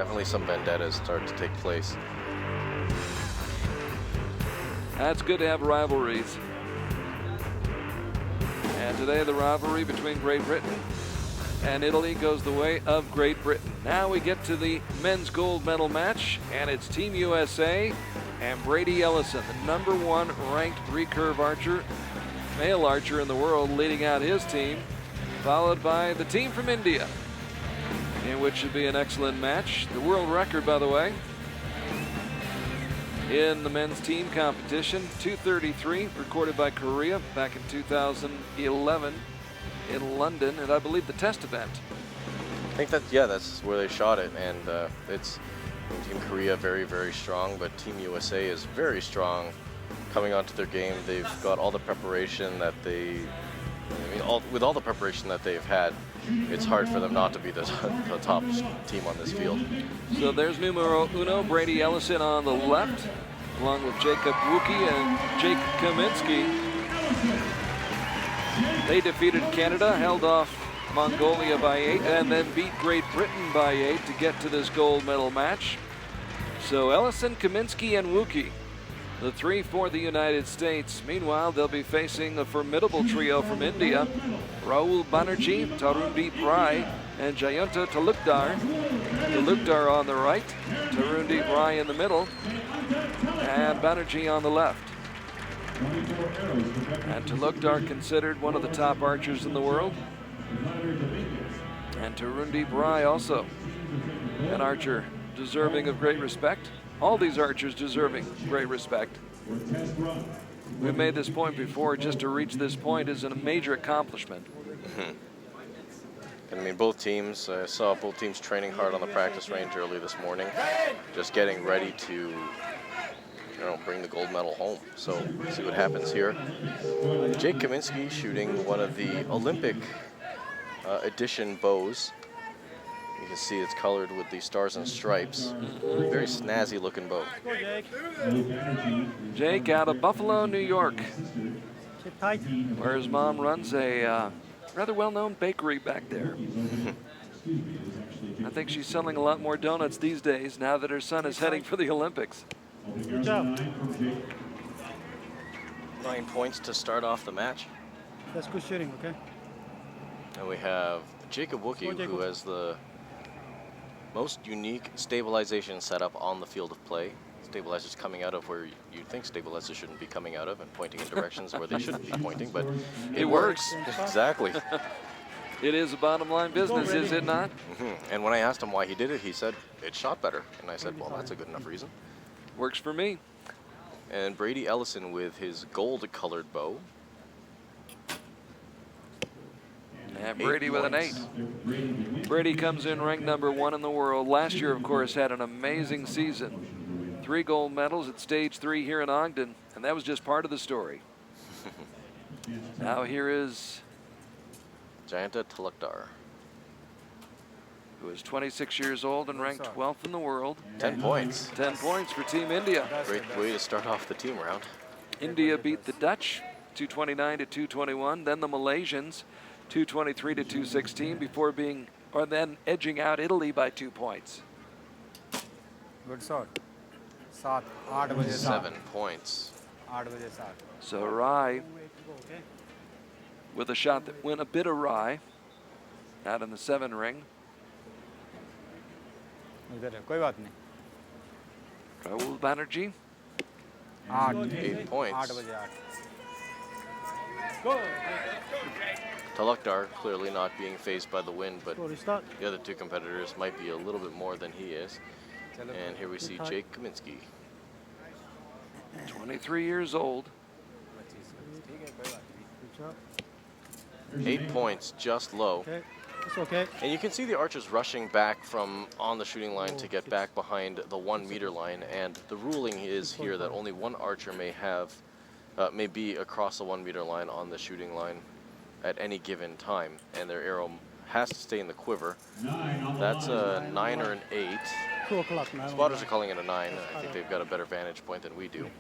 Definitely some vendettas start to take place. That's good to have rivalries. And today the rivalry between Great Britain and Italy goes the way of Great Britain. Now we get to the men's gold medal match, and it's Team USA and Brady Ellison, the #1 ranked recurve archer, male archer in the world, leading out his team, followed by the team from India, in which should be an excellent match. The world record, by the way, in the men's team competition, 2:33, recorded by Korea back in 2011 in London, and I believe the test event. I think that's where they shot it, and it's Team Korea very, very strong, but Team USA is very strong coming onto their game. They've got all the preparation that with all the preparation that they've had, it's hard for them not to be the top team on this field. So there's numero uno, Brady Ellison on the left, along with Jacob Wookie and Jake Kaminsky. They defeated Canada, held off Mongolia by 8, and then beat Great Britain by 8 to get to this gold medal match. So Ellison, Kaminsky, and Wookie, the 3 for the United States. Meanwhile, they'll be facing a formidable trio from India: Rahul Banerjee, Tarundeep Rai, and Jayanta Talukdar. Talukdar on the right, Tarundeep Rai in the middle, and Banerjee on the left. And Talukdar considered one of the top archers in the world. And Tarundeep Rai also an archer deserving of great respect. All these archers deserving great respect. We've made this point before. Just to reach this point is a major accomplishment. I mean, both teams, I saw both teams training hard on the practice range early this morning, just getting ready to bring the gold medal home. So see what happens here. Jake Kaminsky shooting one of the Olympic edition bows. You can see it's colored with the stars and stripes. Very snazzy looking bow. Jake out of Buffalo, New York, where his mom runs a rather well-known bakery back there. I think she's selling a lot more donuts these days now that her son is heading for the Olympics. Good job. 9 points to start off the match. That's good shooting, okay? And we have Jacob Wookie, who has the most unique stabilization setup on the field of play. Stabilizers coming out of where you'd think stabilizers shouldn't be coming out of and pointing in directions where they shouldn't be pointing, but it works. Exactly. It is a bottom line business, is it not? And when I asked him why he did it, he said it shot better. And I said, well, that's a good enough reason. Works for me. And Brady Ellison with his gold-colored bow. And Brady with an 8. Brady comes in ranked #1 in the world. Last year, of course, had an amazing season. 3 gold medals at stage 3 here in Ogden, and that was just part of the story. Now here is Jayanta Talukdar, who is 26 years old and ranked 12th in the world. 10 points. 10 points for Team India. Great way to start off the team round. India beat the Dutch 229 to 221, then the Malaysians 223 to 216 before then edging out Italy by 2 points. Good shot. 7 points. So Rai with a shot that went a bit awry out in the 7 ring. Rahul Banerjee. 8 points. Talukdar clearly not being phased by the wind, but the other 2 competitors might be a little bit more than he is. And here we see Jake Kaminsky. 23 years old. 8 points, just low. It's okay. And you can see the archers rushing back from on the shooting line to get back behind the 1 meter line. And the ruling is here that only 1 archer may be across the 1 meter line on the shooting line at any given time, and their arrow has to stay in the quiver. That's a 9 or an 8. 2 o'clock now. Spotters are calling it a 9. I think they've got a better vantage point than we do.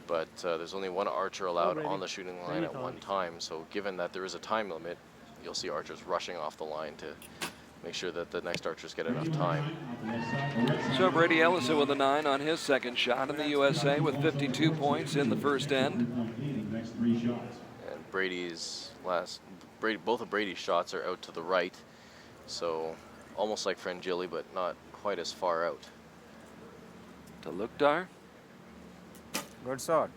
But there's only 1 archer allowed on the shooting line at one time, so given that there is a time limit, you'll see archers rushing off the line to make sure that the next archers get enough time. So Brady Ellison with a 9 on his second shot in the USA with 52 points in the first end. And both of Brady's shots are out to the right, so almost like Frangilli, but not quite as far out. To Lukdar. Good shot.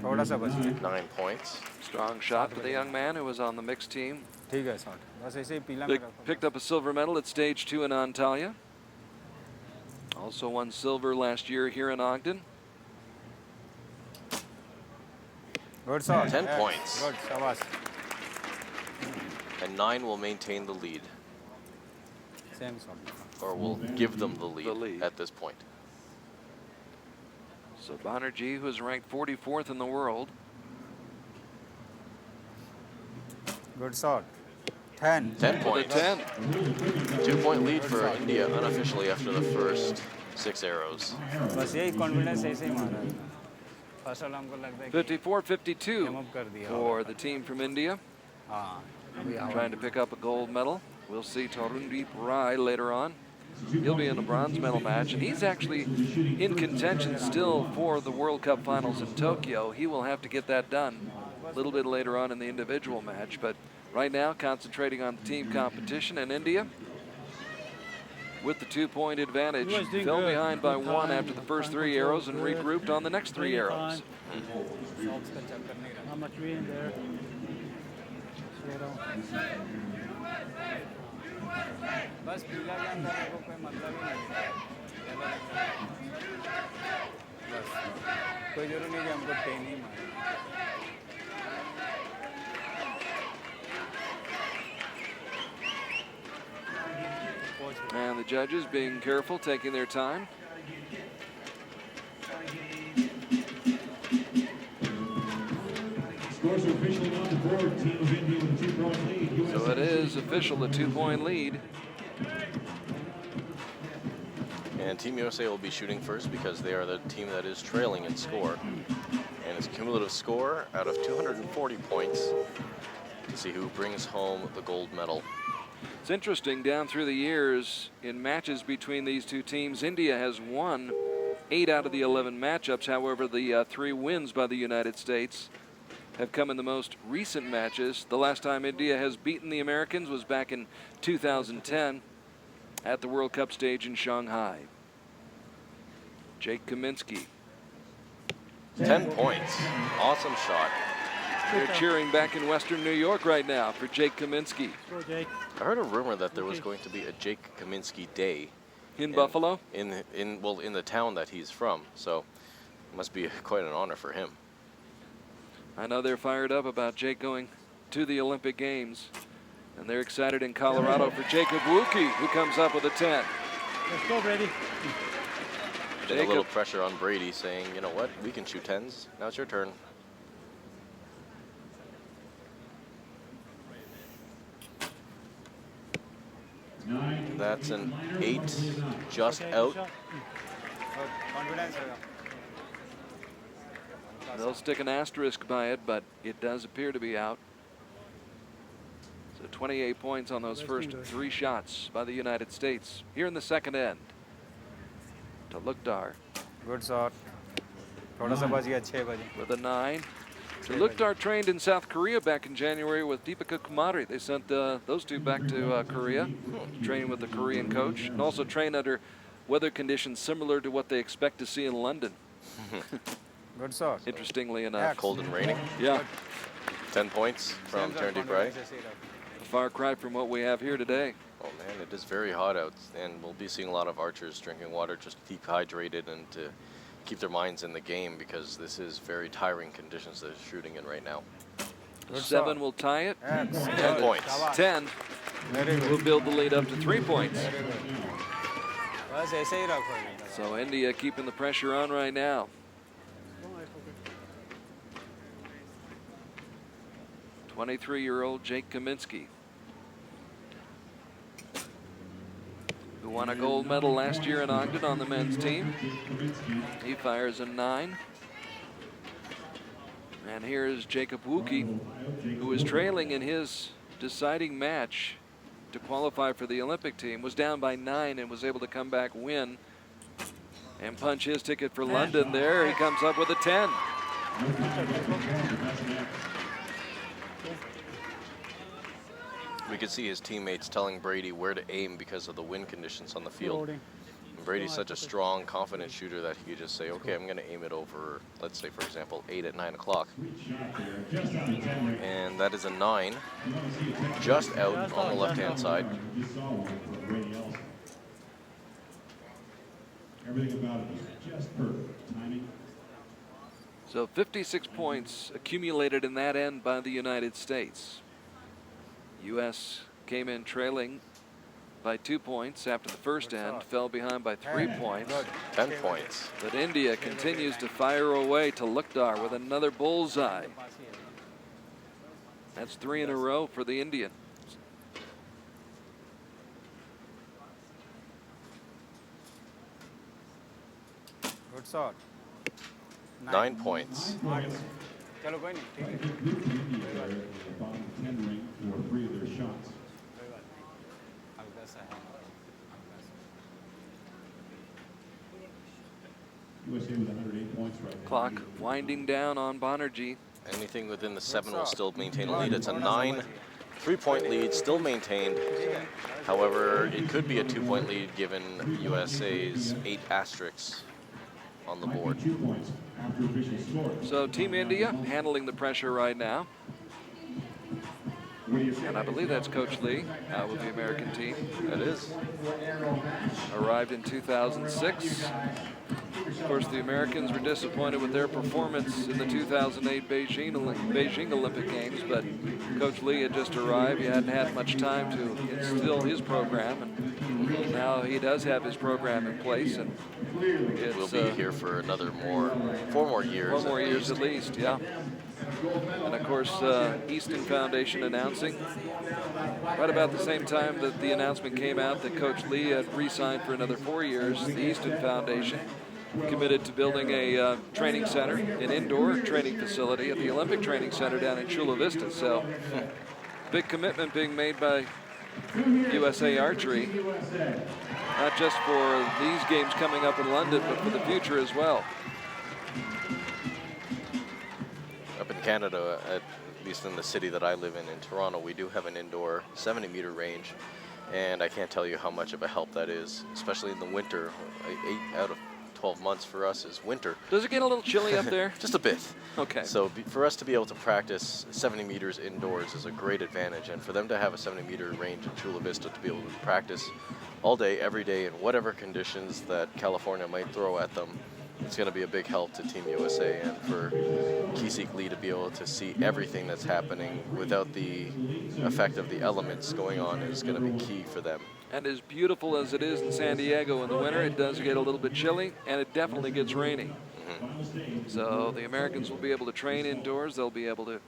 थोड़ा सा बच गया. 9 points. Strong shot for the young man who was on the mixed team. ठीक है shot. बस ऐसे ही पीला They में रखो. picked up a silver medal at stage 2 in Antalya. Also won silver last year here in Ogden. Good shot. 10 points. Good. शाबाश. And 9 will maintain the lead, Same shot. or will give them the lead, lead. at this point. So Banerjee, who is ranked 44th in the world. Good shot. 10. 10 With a points. 10. 2-point lead for India unofficially after the first 6 arrows. बस यही confidence ऐसे ही मारा है. फसल हमको लगता है कि 54-52 Come up कर दिया for the team from India. हाँ. अभी आओ. Trying to pick up a gold medal. We'll see Tarundeep Rai later on. He'll be in a bronze medal match, and he's actually in contention still for the World Cup finals in Tokyo. He will have to get that done a little bit later on in the individual match, but right now concentrating on the team competition. And India, with the 2-point advantage, He was doing fell good. behind by Good 1 time, after the first time 3 control arrows and good. regrouped on the next 3 Really arrows. Shots का चक्कर नहीं रहा. How much we in there? Slow down. बस पीला के अंदर को कोई मतलब ही नहीं है. बस कोई जरूरी नहीं कि हमको 10 ही मारे. And the judges being careful, taking their time. Scores are officially on the board. Team of India with a 2-point lead. So it is official, the 2-point lead. And Team USA will be shooting first because they are the team that is trailing in score. And its cumulative score out of 240 points to see who brings home the gold medal. It's interesting, down through the years, in matches between these two teams, India has won 8 out of the 11 matchups. However, the 3 wins by the United States have come in the most recent matches. The last time India has beaten the Americans was back in 2010 at the World Cup stage in Shanghai. Jake Kaminsky. 10 points. Awesome shot. They're cheering back in Western New York right now for Jake Kaminsky. Go Jake. I heard a rumor that there was going to be a Jake Kaminsky Day In Buffalo? in the town that he's from. So it must be quite an honor for him. I know they're fired up about Jake going to the Olympic Games. And they're excited in Colorado for Jacob Wookie, who comes up with a 10. Let's go, Brady. Putting a little pressure on Brady, saying, you know what, we can shoot 10s. Now it's your turn. That's an 8, just Okay, out. shot. Good. Confidence होगा. They'll stick an asterisk by it, but it does appear to be out. So 28 points on those first 3 shots by the United States. Here in the second end. To Lukdar Good shot. थोड़ा सा बच गया 6 बजे. with a 9. So Lukdar trained in South Korea back in January with Deepika Kumari. They sent those two back to Korea, training with the Korean coach, and also train under weather conditions similar to what they expect to see in London. Good shot. Interestingly enough. Cold and raining. Yeah, 10 points from Tarundeep Rai. a far cry from what we have here today. Oh man, it is very hot out, and we'll be seeing a lot of archers drinking water just to keep hydrated and to keep their minds in the game, because this is very tiring conditions they're shooting in right now. 7 will tie it. 10 points. 10 will build the lead up to 3 points. बस ऐसे ही रखो. So India keeping the pressure on right now. 23-year-old Jake Kaminsky, who won a gold medal last year in Ogden on the men's team. He fires a 9. And here is Jacob Wookie, who is trailing in his deciding match to to qualify for the Olympic team, was down by 9 and was able to come back, win, and punch his ticket for London there. He comes up with a 10. We could see his teammates telling Brady where to aim because of the wind conditions on the field. And Brady's such a strong, confident shooter that he could just say, okay, I'm going to aim it over, let's say, for example, 8 at 9 o'clock. And that is a 9, just out on the left-hand side. Everything about it is just perfect. Timing. So 56 points accumulated in that end by the United States. U.S. came in trailing by 2 points after the first end, fell behind by 3 points. 10 points. But India continues to fire away to Lukhtar with another bullseye. That's 3 in a row for the Indian. Good shot. 9 points. चलो कोई नहीं I think Blue Team India are in the bottom 10 ring for 3 of their shots. USA with 108 points right now. Clock winding down on Banerjee. Anything within the 7 will still maintain a lead. It's a 9 3-point lead, still maintained. However, it could be a 2-point lead given USA's 8 asterisks on the board. 2 points after official score. So Team India handling the pressure right now. And I believe that's Coach Lee with the American team. That is. Arrived in 2006. Of course, the Americans were disappointed with their performance in the 2008 Beijing Olympic Games, but Coach Lee had just arrived. He hadn't had much time to instill his program, and now he does have his program in place. And We'll be here for another 4 more years. 4 more years at least, yeah. And of course, Easton Foundation announcing right about the same time that the announcement came out that Coach Lee had re-signed for another 4 years. The Easton Foundation committed to building a training center, an indoor training facility at the Olympic Training Center down in Chula Vista. So, big commitment being made by USA Archery, not just for these games coming up in London, but for the future as well. Up in Canada, at least in the city that I live in Toronto, we do have an indoor 70-meter range, and I can't tell you how much of a help that is, especially in the winter. 8 out of 12 months for us is winter. Does it get a little chilly up there? Just a bit. Okay. So for us to be able to practice 70 meters indoors is a great advantage, and for them to have a 70-meter range in Chula Vista to be able to practice all day, every day, in whatever conditions that California might throw at them, it's going to be a big help to Team USA, and for Kisik Lee to be able to see everything that's happening without the effect of the elements going on is going to be key for them. And as beautiful as it is in San Diego in the winter, it does get a little bit chilly, and it definitely gets rainy. So the Americans will be able to train indoors. They'll be able to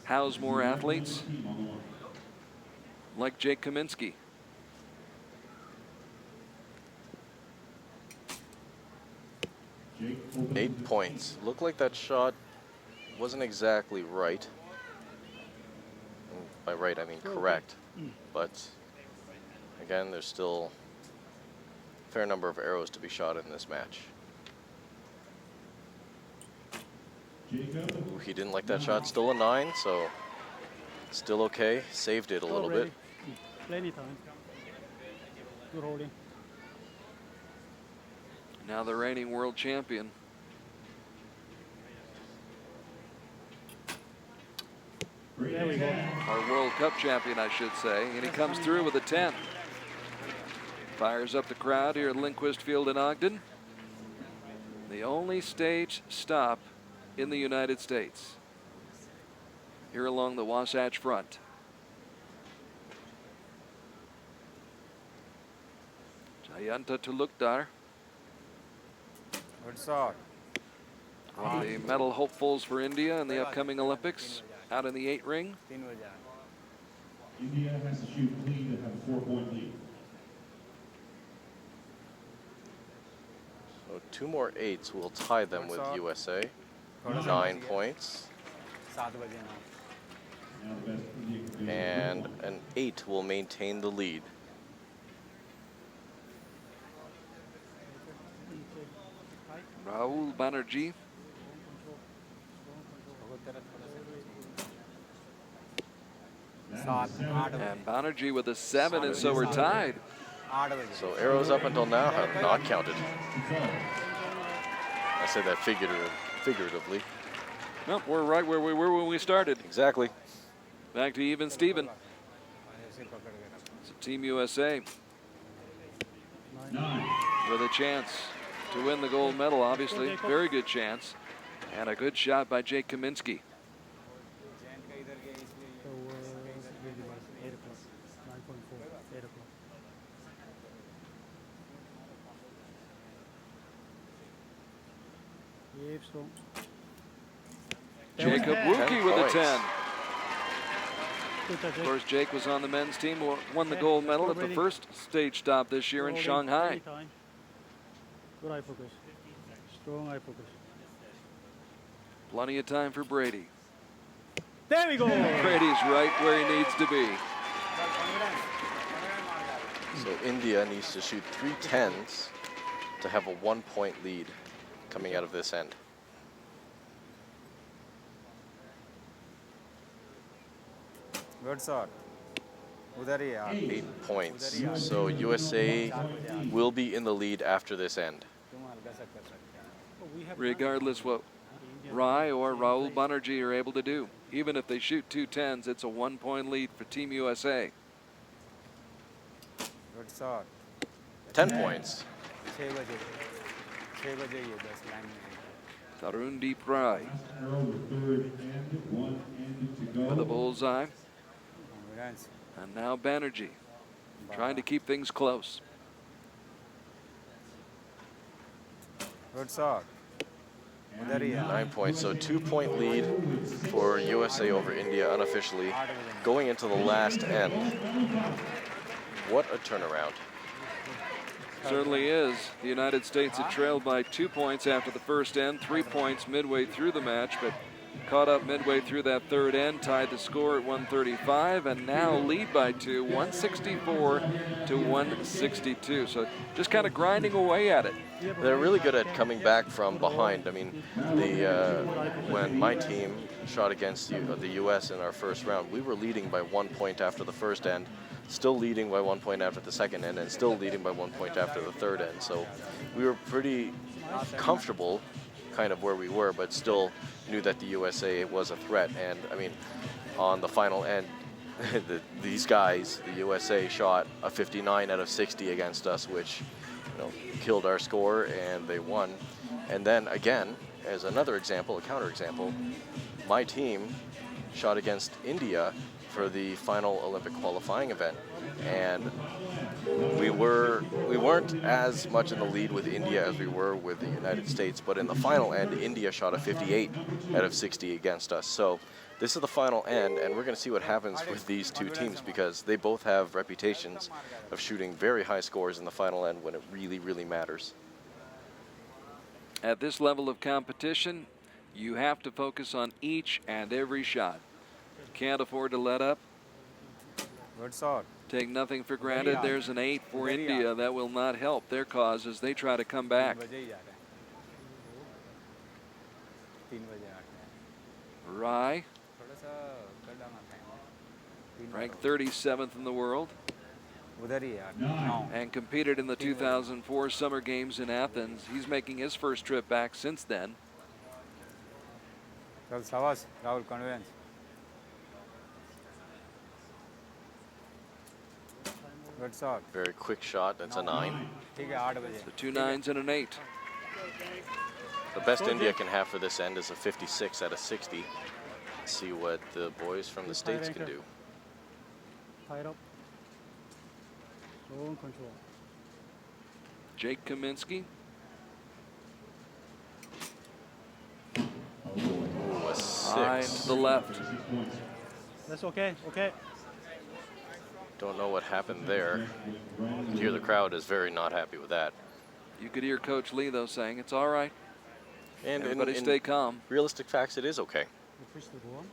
house more athletes, like Jake Kaminsky. Jake opens 8 points. Looked like that shot wasn't exactly right. And by right, I mean correct. But again, there's still a fair number of arrows to be shot in this match. Jacob. Ooh, he didn't like that shot. Still a 9, so still okay. Saved it a little bit. Plenty time. Good holding. Now the reigning world champion. There we go. Our World Cup champion, I should say. And he comes through with a 10. Fires up the crowd here at Lindquist Field in Ogden. The only stage stop in the United States. Here along the Wasatch Front. Jayanta to Lukhtar. Good shot. One of the medal hopefuls for India in the upcoming Olympics, out in the 8 ring. India has to shoot clean to have a 4-point lead. So 2 more 8s will tie them with USA. 9 points. Now the best India can and an 8 will maintain the lead. Rahul Banerjee and Banerjee with a 7, and so we're tied. So arrows up until now have not counted. I said that figuratively. Nope, we're right where we were when we started. Exactly. Back to even Steven. So Team USA with a chance to win the gold medal, obviously. Very good chance. And a good shot by Jake Kaminsky. So 8 o'clock, 9.4, 8 o'clock. Yep, strong. Jacob Wookie with a 10. Good touch, Of course, Jake was on the men's team, won the gold medal at the first stage stop this year in Shanghai. Good eye focus. Strong eye focus. Plenty of time for Brady. There we go. Brady's right where he needs to be. So India needs to shoot 3 10s to have a 1-point lead coming out of this end. Good shot. उधर ही यार. 8 points. So USA will be in the lead after this end. Regardless what Rai or Rahul Banerjee are able to do. Even if they shoot 2 10s, it's a 1-point lead for Team USA. Good shot. 10 points. 6 बजे. 6 बजे ये 10 line में. Tarundeep Rai Arrow the third end, 1 end to go. with a bullseye. Confidence. And now Banerjee trying to keep things close. Good shot. उधर ही यार. 9 points. So 2-point lead for USA over India unofficially going into the last end. What a turnaround. Certainly is. The United States had trailed by 2 points after the first end, 3 points midway through the match, but caught up midway through that third end, tied the score at 135, and now lead by 2, 164 to 162. So just kind of grinding away at it. They're really good at coming back from behind. I mean, when my team shot against the U.S. in our first round, we were leading by 1 point after the first end, still leading by 1 point after the second end, and still leading by 1 point after the third end. So we were pretty comfortable kind of where we were, but still knew that the USA was a threat. And I mean, on the final end, these guys, the USA, shot a 59 out of 60 against us, which killed our score, and they won. And then again, as another example, a counterexample, my team shot against India for the final Olympic qualifying event, and we weren't as much in the lead with India as we were with the United States, but in the final end, India shot a 58 out of 60 against us. So this is the final end, and we're going to see what happens with these two teams, because they both have reputations of shooting very high scores in the final end when it really, really matters. At this level of competition, you have to focus on each and every shot. Can't afford to let up. Good shot. Take nothing for granted. There's an 8 for India. That will not help their cause as they try to come back. 3 बजे ही जा रहे हैं. 3 बजे आ रहे हैं. Rai, थोड़ा सा कर डालना था. ranked 37th in the world, उधर ही यार. 9. and competed in the 2004 Summer Games in Athens. He's making his first trip back since then. चल शाबाश Rahul, confidence. Good shot. Very quick shot. That's a 9. ठीक है 8 बजे. So 2 9s and an 8. The best India can have for this end is a 56 out of 60. Let's see what the boys from the States can do. Tie it up. Strong control. Jake Kaminsky. Ooh, a High 6. to the left. That's okay. Okay. Don't know what happened there. You hear the crowd is very not happy with that. You could hear Coach Lee, though, saying, it's all right. And Everybody in stay calm. realistic facts, it is okay. You push the ball.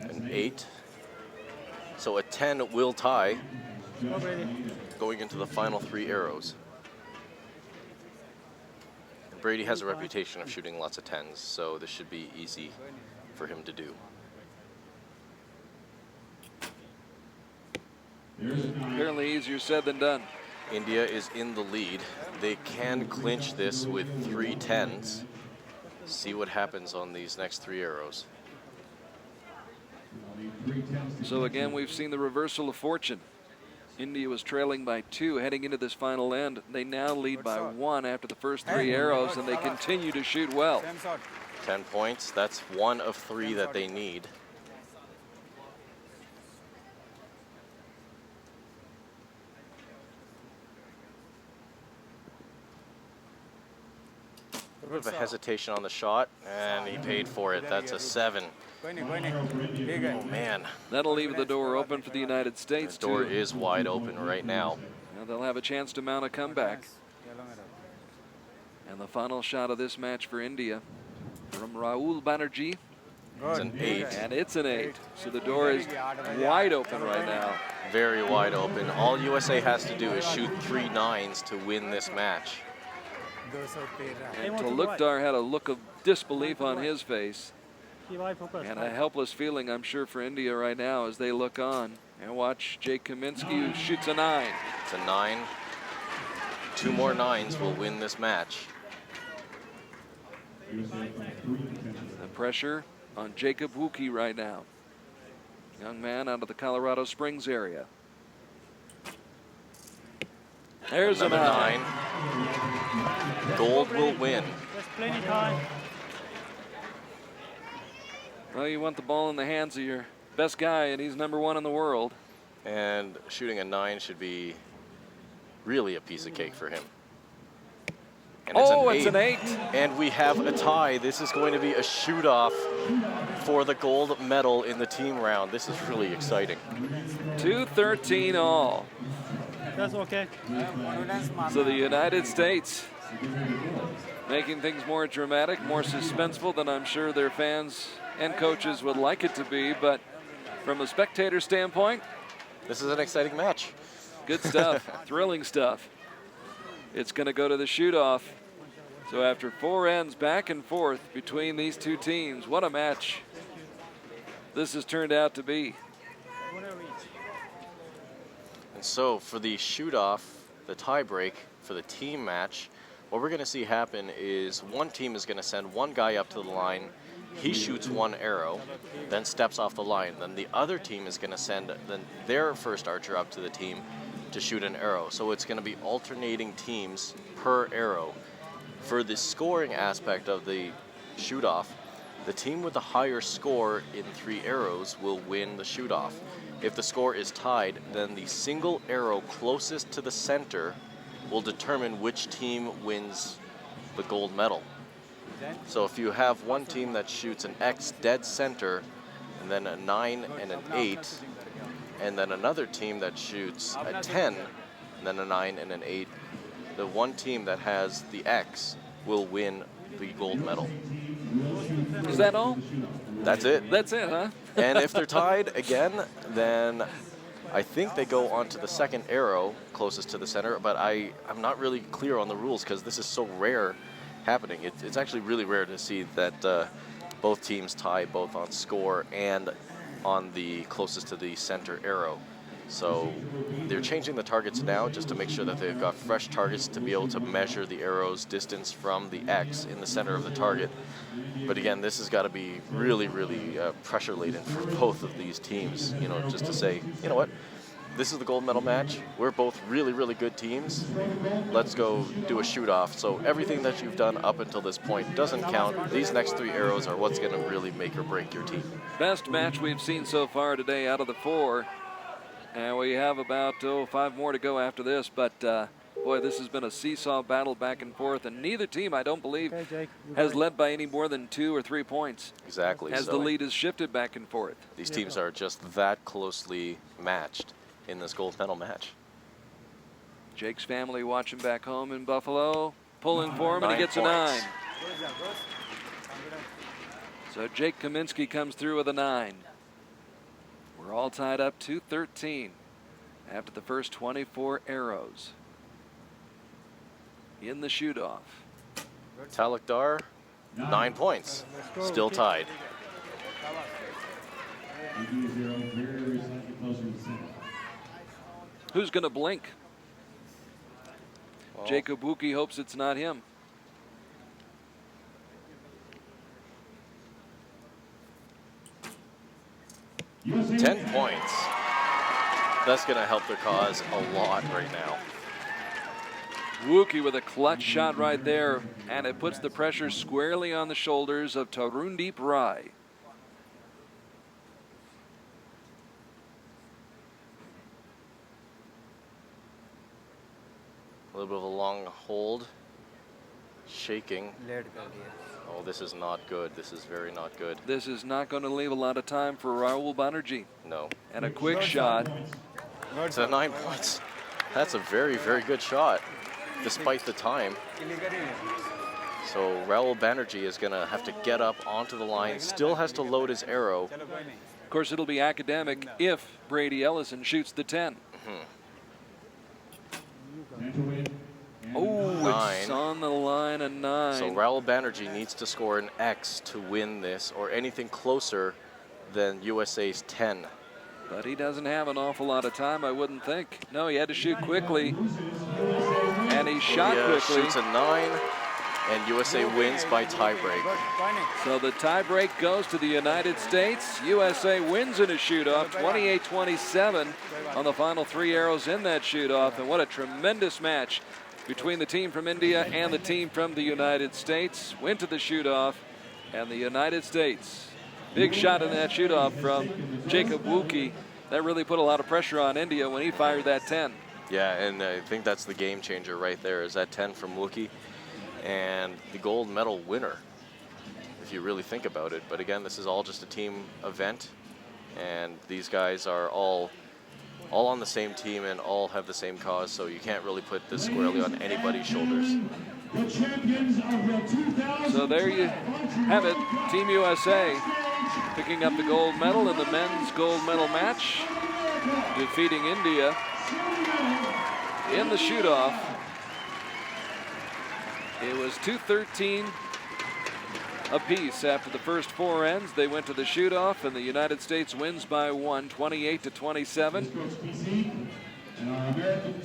an 8. So a 10 will tie Go, Brady. going into the final 3 arrows. And Brady has a reputation of shooting lots of 10s, so this should be easy for him to do. Apparently easier said than done. India is in the lead. They can clinch this with 3 10s. See what happens on these next 3 arrows. So again, we've seen the reversal of fortune. India was trailing by 2 heading into this final end. They now lead by 1 after the first 3 arrows, and they continue to shoot well. 10 points, that's 1 of 3 that they need. A bit of a hesitation on the shot, and he paid for it. That's a 7. Oh man, That'll leave the door open for the United States. the door is wide open right now. Now they'll have a chance to mount a comeback. And the final shot of this match for India from Rahul Banerjee. It's an 8. And it's an 8. So the door is wide open right now. Very wide open. All USA has to do is shoot 3 9s to win this match. And Talukdar had a look of disbelief on his face. Keep eye focus. And a helpless feeling, I'm sure, for India right now as they look on. And watch Jake Kaminsky, who shoots a 9. It's a 9. 2 more 9s will win this match. The pressure on Jacob Wookie right now. Young man out of the Colorado Springs area. There's Another a 9. Gold will win. There's plenty time. Well, you want the ball in the hands of your best guy, and he's #1 in the world. And shooting a 9 should be really a piece of cake for him. And It's an 8. And we have a tie. This is going to be a shoot-off for the gold medal in the team round. This is really exciting. 2-13 all. That's okay. So the United States making things more dramatic, more suspenseful than I'm sure their fans and coaches would like it to be, but from a spectator standpoint, This is an exciting match. good stuff, thrilling stuff. It's going to go to the shoot-off. So after 4 ends back and forth between these two teams, what a match this has turned out to be. And so for the shoot-off, the tie-break for the team match, what we're going to see happen is one team is going to send one guy up to the line. He shoots 1 arrow, then steps off the line. Then the other team is going to send their first archer up to the team to shoot an arrow. So it's going to be alternating teams per arrow. For the scoring aspect of the shoot-off, the team with the higher score in 3 arrows will win the shoot-off. If the score is tied, then the single arrow closest to the center will determine which team wins the gold medal. So if you have one team that shoots an X dead center, and then a 9 and an 8, and then another team that shoots a 10, and then a 9 and an 8, the one team that has the X will win the gold medal. Is that all? That's it. That's it, huh? And if they're tied again, then I think they go on to the second arrow closest to the center, but I'm not really clear on the rules because this is so rare happening. It's actually really rare to see that both teams tie both on score and on the closest to the center arrow. So they're changing the targets now just to make sure that they've got fresh targets to be able to measure the arrow's distance from the X in the center of the target. But again, this has got to be really, really pressure laden for both of these teams, you know, just to say, you know what, this is the gold medal match. We're both really, really good teams. Let's go do a shoot-off. So everything that you've done up until this point doesn't count. These next 3 arrows are what's going to really make or break your team. Best match we've seen so far today out of the 4. And we have about 5 more to go after this, but boy, this has been a seesaw battle back and forth, and neither team, I don't believe, has led by any more than 2 or 3 points. Exactly. As so the lead is shifted back and forth. these teams are just that closely matched in this gold medal match. Jake's family watching back home in Buffalo, pulling for him, and he 9 gets a points. 9. So Jake Kaminsky comes through with a 9. We're all tied up 2-13 after the first 24 arrows in the shoot-off. Talakdar, 9 points. Still tied. 18-0, very slightly closer to center. Who's going to blink? Well, Jacob Wuki hopes it's not him. USA 10 points. That's going to help their cause a lot right now. Wuki with a clutch shot right there, and it puts the pressure squarely on the shoulders of Tarundeep Rai. A little bit of a long hold. Shaking. Late कर दिया. Oh, this is not good. This is very not good. This is not going to leave a lot of time for Rahul Banerjee. No. And a quick shot. It's a 9 points. That's a very, very good shot, despite the time. So Rahul Banerjee is going to have to get up onto the line, still has to load his arrow. Of course, it'll be academic if Brady Ellison shoots the 10. Oh, it's 9. on the line, a 9. So Rahul Banerjee needs to score an X to win this, or anything closer than USA's 10. But he doesn't have an awful lot of time, I wouldn't think. No, he had to shoot quickly. And he shot quickly. Shoots a 9, and USA wins by tiebreak. So the tiebreak goes to the United States. USA wins in a shoot-off, 28-27 on the final 3 arrows in that shoot-off. And what a tremendous match between the team from India and the team from the United States. Went to the shoot-off, and the United States. Big shot in that shoot-off from Jacob Wuki. That really put a lot of pressure on India when he fired that 10. Yeah, and I think that's the game changer right there, is that 10 from Wuki. And the gold medal winner, if you really think about it. But again, this is all just a team event, and these guys are all on the same team and all have the same cause, so you can't really put this squarely on anybody's shoulders. So there you have it, Team USA picking up the gold medal in the men's gold medal match, defeating India in the shoot-off. It was 2-13 apiece after the first 4 ends. They went to the shoot-off, and the United States wins by 1, 28-27.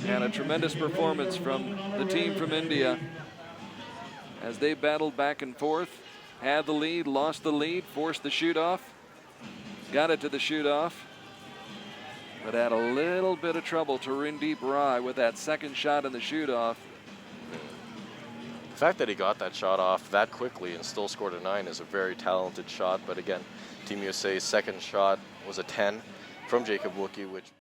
And a tremendous performance from the team from India as they battled back and forth, had the lead, lost the lead, forced the shoot-off, got it to the shoot-off, but had a little bit of trouble to Tarundeep Rai with that second shot in the shoot-off. The fact that he got that shot off that quickly and still scored a 9 is a very talented shot. But again, Team USA's second shot was a 10 from Jacob Wuki, which